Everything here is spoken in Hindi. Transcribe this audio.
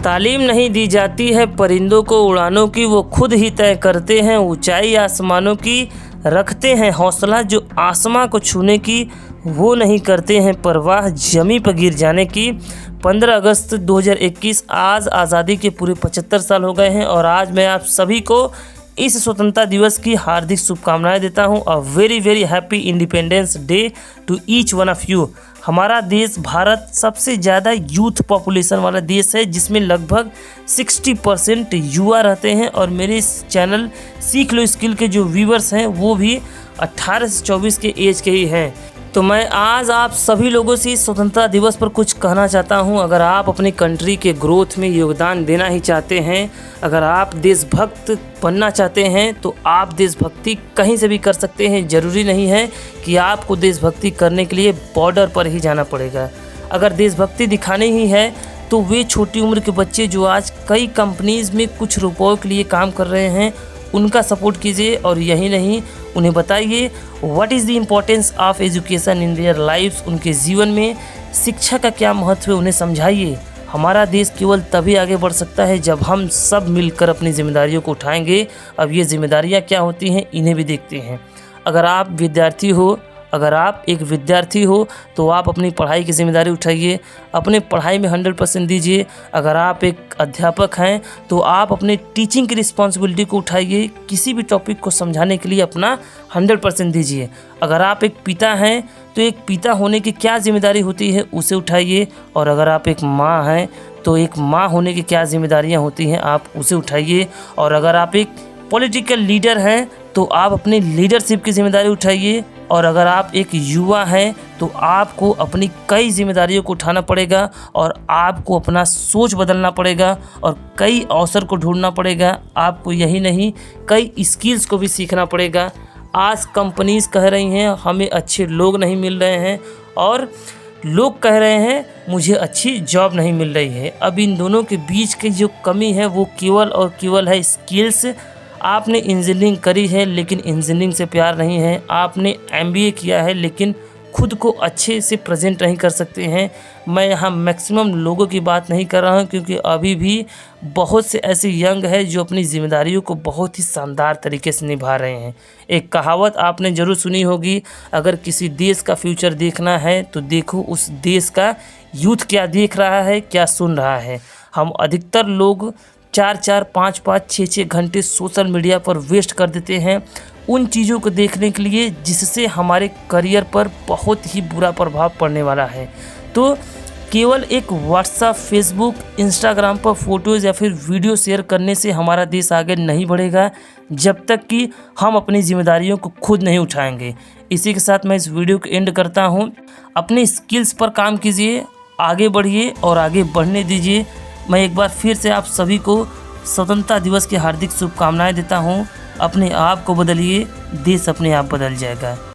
तालीम नहीं दी जाती है परिंदों को उड़ानों की, वो खुद ही तय करते हैं ऊंचाई आसमानों की। रखते हैं हौसला जो आसमां को छूने की, वो नहीं करते हैं परवाह जमी पर गिर जाने की। 15 अगस्त 2021 आज आज़ादी के पूरे 75 साल हो गए हैं और आज मैं आप सभी को इस स्वतंत्रता दिवस की हार्दिक शुभकामनाएं देता हूं। A very very happy independence day to each one of you. हमारा देश भारत सबसे ज़्यादा यूथ पॉपुलेशन वाला देश है, जिसमें लगभग 60% युवा रहते हैं और मेरे इस चैनल सीख लो स्किल के जो व्यूवर्स हैं वो भी 18 से 24 के एज के ही हैं। तो मैं आज आप सभी लोगों से स्वतंत्रता दिवस पर कुछ कहना चाहता हूं। अगर आप अपनी कंट्री के ग्रोथ में योगदान देना ही चाहते हैं, अगर आप देशभक्त बनना चाहते हैं, तो आप देशभक्ति कहीं से भी कर सकते हैं। ज़रूरी नहीं है कि आपको देशभक्ति करने के लिए बॉर्डर पर ही जाना पड़ेगा। अगर देशभक्ति दिखानी ही है तो वे छोटी उम्र के बच्चे जो आज कई कंपनीज़ में कुछ रुपयों के लिए काम कर रहे हैं, उनका सपोर्ट कीजिए। और यही नहीं, उन्हें बताइए what is the importance of education in their lifes. उनके जीवन में शिक्षा का क्या महत्व है, उन्हें समझाइए। हमारा देश केवल तभी आगे बढ़ सकता है जब हम सब मिलकर अपनी जिम्मेदारियों को उठाएंगे। अब ये जिम्मेदारियां क्या होती हैं, इन्हें भी देखते हैं। अगर आप विद्यार्थी हो, अगर आप एक विद्यार्थी हो तो आप अपनी पढ़ाई की जिम्मेदारी उठाइए, अपने पढ़ाई में 100% दीजिए। अगर आप एक अध्यापक हैं तो आप अपने टीचिंग की रिस्पॉन्सिबिलिटी को उठाइए, किसी भी टॉपिक को समझाने के लिए अपना 100% दीजिए। अगर आप एक पिता हैं तो एक पिता होने की क्या जिम्मेदारी होती है उसे उठाइए। और अगर आप एक माँ हैं तो एक माँ होने की क्या जिम्मेदारियाँ होती हैं आप उसे उठाइए। और अगर आप एक पॉलिटिकल लीडर हैं तो आप अपनी लीडरशिप की जिम्मेदारी उठाइए। और अगर आप एक युवा हैं तो आपको अपनी कई जिम्मेदारियों को उठाना पड़ेगा और आपको अपना सोच बदलना पड़ेगा और कई अवसर को ढूंढना पड़ेगा। आपको यही नहीं, कई स्किल्स को भी सीखना पड़ेगा। आज कंपनीज कह रही हैं हमें अच्छे लोग नहीं मिल रहे हैं और लोग कह रहे हैं मुझे अच्छी जॉब नहीं मिल रही है। अब इन दोनों के बीच की जो कमी है वो केवल और केवल है स्किल्स। आपने इंजीनियरिंग करी है लेकिन इंजीनियरिंग से प्यार नहीं है, आपने MBA किया है लेकिन खुद को अच्छे से प्रेजेंट नहीं कर सकते हैं। मैं यहाँ मैक्सिमम लोगों की बात नहीं कर रहा हूँ क्योंकि अभी भी बहुत से ऐसे यंग हैं जो अपनी जिम्मेदारियों को बहुत ही शानदार तरीके से निभा रहे हैं। एक कहावत आपने ज़रूर सुनी होगी, अगर किसी देश का फ्यूचर देखना है तो देखो उस देश का यूथ क्या देख रहा है, क्या सुन रहा है। हम अधिकतर लोग 4-4, 5-5, 6-6 घंटे सोशल मीडिया पर वेस्ट कर देते हैं उन चीज़ों को देखने के लिए जिससे हमारे करियर पर बहुत ही बुरा प्रभाव पड़ने वाला है। तो केवल एक व्हाट्सएप, फेसबुक, इंस्टाग्राम पर फ़ोटोज़ या फिर वीडियो शेयर करने से हमारा देश आगे नहीं बढ़ेगा जब तक कि हम अपनी जिम्मेदारियों को खुद नहीं उठाएंगे। इसी के साथ मैं इस वीडियो को एंड करता हूँ। अपने स्किल्स पर काम कीजिए, आगे बढ़िए और आगे बढ़ने दीजिए। मैं एक बार फिर से आप सभी को स्वतंत्रता दिवस की हार्दिक शुभकामनाएं देता हूं। अपने आप को बदलिए, देश अपने आप बदल जाएगा।